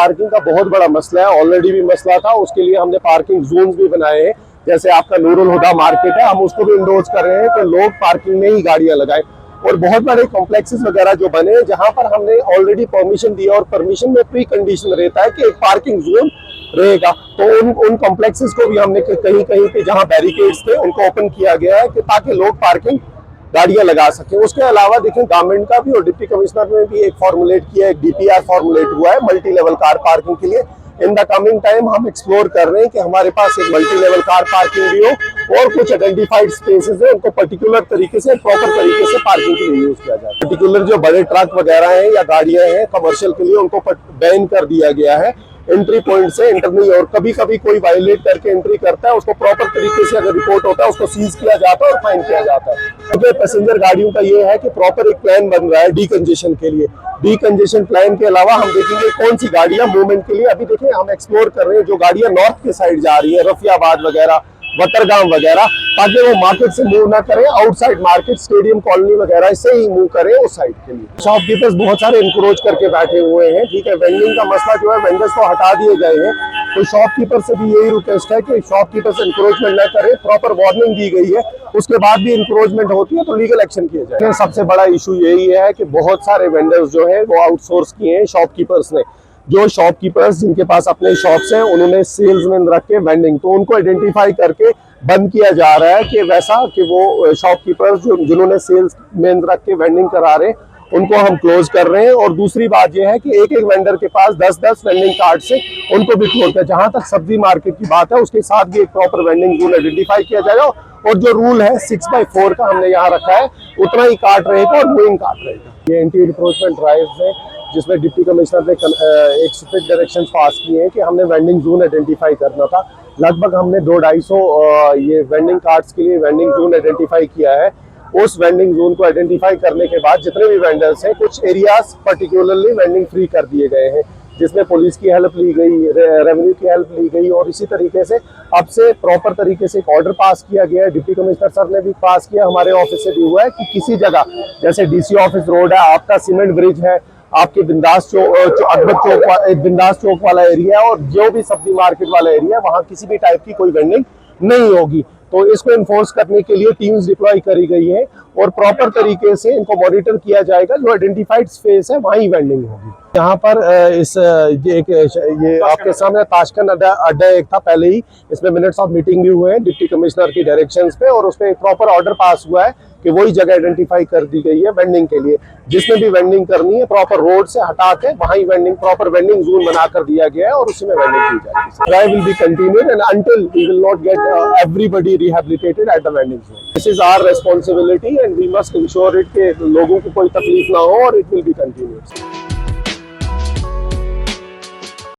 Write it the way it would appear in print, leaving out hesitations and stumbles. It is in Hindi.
पार्किंग का बहुत बड़ा मसला है, ऑलरेडी भी मसला था। उसके लिए हमने पार्किंग जोन्स भी बनाए हैं, जैसे आपका नूरुल हुदा मार्केट है, हम उसको भी इंडोर्स कर रहे हैं कि लोग पार्किंग में ही गाड़ियां लगाएं। और बहुत बड़े कॉम्प्लेक्सेस वगैरह जो बने जहां पर हमने ऑलरेडी परमिशन दिया, और परमिशन में प्री कंडीशन रहता है कि एक पार्किंग जोन रहेगा, तो उन कॉम्प्लेक्सेस को भी हमने कहीं कहीं पे जहां बैरिकेड्स थे उनको ओपन किया गया है कि ताकि लोग पार्किंग गाड़ियां लगा सकें। उसके अलावा देखें गवर्नमेंट का भी और डिप्टी कमिश्नर ने भी एक फॉर्मुलेट किया है, एक डीपीआर फॉर्मुलेट हुआ है मल्टी लेवल कार पार्किंग के लिए। इन द कमिंग टाइम हम एक्सप्लोर कर रहे हैं कि हमारे पास एक मल्टी लेवल कार पार्किंग भी हो और कुछ आइडेंटिफाइड स्पेसेस है उनको पर्टिकुलर तरीके से, प्रॉपर तरीके से पार्किंग के लिए यूज किया जाए। पर्टिकुलर जो बड़े ट्रक वगैरह हैं या गाड़ियां हैं कमर्शियल के लिए, उनको बैन कर दिया गया है एंट्री पॉइंट से एंटर नहीं। और कभी कभी कोई वायलेट करके एंट्री करता है, उसको प्रॉपर तरीके से अगर रिपोर्ट होता है उसको सीज किया जाता है और फाइन किया जाता है। क्योंकि पैसेंजर गाड़ियों का ये है कि प्रॉपर एक प्लान बन रहा है डीकंजेशन के लिए। डीकंजेशन प्लान के अलावा हम देखेंगे कौन सी गाड़ियां मूवमेंट के लिए, अभी देखिए हम एक्सप्लोर कर रहे हैं जो गाड़ियां नॉर्थ के साइड जा रही है, रफियाबाद वगैरह, वतरगाम वगैरह, ताकि वो मार्केट से मूव ना करें, आउटसाइड मार्केट स्टेडियम कॉलोनी वगैरह से ही मूव करें उस साइड के लिए। शॉपकीपर्स बहुत सारे इंक्रोच करके बैठे हुए हैं, ठीक है। वेंडिंग का मसला जो है वेंडर्स को हटा दिए गए हैं, तो शॉपकीपर से भी यही रिक्वेस्ट है कि शॉपकीपर्स इंक्रोचमेंट न करें। प्रॉपर वार्निंग दी गई है, उसके बाद भी इंक्रोचमेंट होती है तो लीगल एक्शन किया जाए। सबसे बड़ा इशू यही है कि बहुत सारे वेंडर्स जो है वो आउटसोर्स किए हैं शॉपकीपर्स ने। जो शॉपकीपर्स जिनके पास अपने शॉप्स हैं उन्होंने सेल्समैन रख के वेंडिंग, तो उनको आइडेंटिफाई करके बंद किया जा रहा है कि वैसा कि वो शॉपकीपर्स जिन्होंने सेल्समैन रख के वेंडिंग करा रहे हैं उनको हम क्लोज कर रहे हैं। और दूसरी बात यह है कि एक एक वेंडर के पास 10-10 वेंडिंग कार्ड से उनको भी क्लोज कर। जहां तक सब्जी मार्केट की बात है उसके साथ भी एक प्रॉपर वेंडिंग जोन आइडेंटिफाई किया जाएगा, और जो रूल है 6/4 का हमने यहाँ रखा है उतना ही कार्ड रहेगा और मूविंग कार्ड रहेगा। ये एंटी इंक्रोचमेंट ड्राइव है जिसमें डिप्टी कमिश्नर ने एक स्ट्रिक्ट डायरेक्शन पास किए हैं कि हमने वेंडिंग जोन आइडेंटिफाई करना था। लगभग हमने 200-250 ये वेंडिंग कार्ड्स के लिए वेंडिंग जोन आइडेंटिफाई किया है। उस वेंडिंग जोन को आइडेंटिफाई करने के बाद जितने भी वेंडर्स हैं, कुछ एरियाज पर्टिकुलरली वेंडिंग फ्री कर दिए गए हैं, जिसमें पुलिस की हेल्प ली गई, रेवेन्यू की हेल्प ली गई, और इसी तरीके से अब से प्रॉपर तरीके से एक ऑर्डर पास किया गया है। डिप्टी कमिश्नर सर ने भी पास किया, हमारे ऑफिस से भी हुआ है कि किसी जगह जैसे डीसी ऑफिस रोड है, आपका सीमेंट ब्रिज है, आपके बिंदास चौक, बिंदास चौक वाला एरिया है, और जो भी सब्जी मार्केट वाला एरिया है वहाँ किसी भी टाइप की कोई वेंडिंग नहीं होगी। तो इसको इन्फोर्स करने के लिए टीम्स डिप्लॉय करी गई है और प्रॉपर तरीके से इनको मॉनिटर किया जाएगा। जो आइडेंटिफाइड स्पेस है वहीं वेंडिंग होगी। यहाँ पर ये आपके सामने ताशकंद अड्डा एक था पहले ही, इसमें मिनट्स ऑफ मीटिंग भी हुए हैं डिप्टी कमिश्नर की डायरेक्शंस पे, और उस पर एक प्रॉपर ऑर्डर पास हुआ है कि वही जगह आइडेंटिफाई कर दी गई है वेंडिंग के लिए। जिसमें भी वेंडिंग करनी है प्रॉपर रोड से हटा के वहीं वेंडिंग, प्रॉपर वेंडिंग जोन बना कर दिया गया है और उसी में वेंडिंग की जाएगी। Drive will be continued and until we will not get everybody rehabilitated at the vending zone. This is our responsibility and we must ensure it कि लोगों को कोई तकलीफ ना हो, और इट विल बी कंटिन्यूड।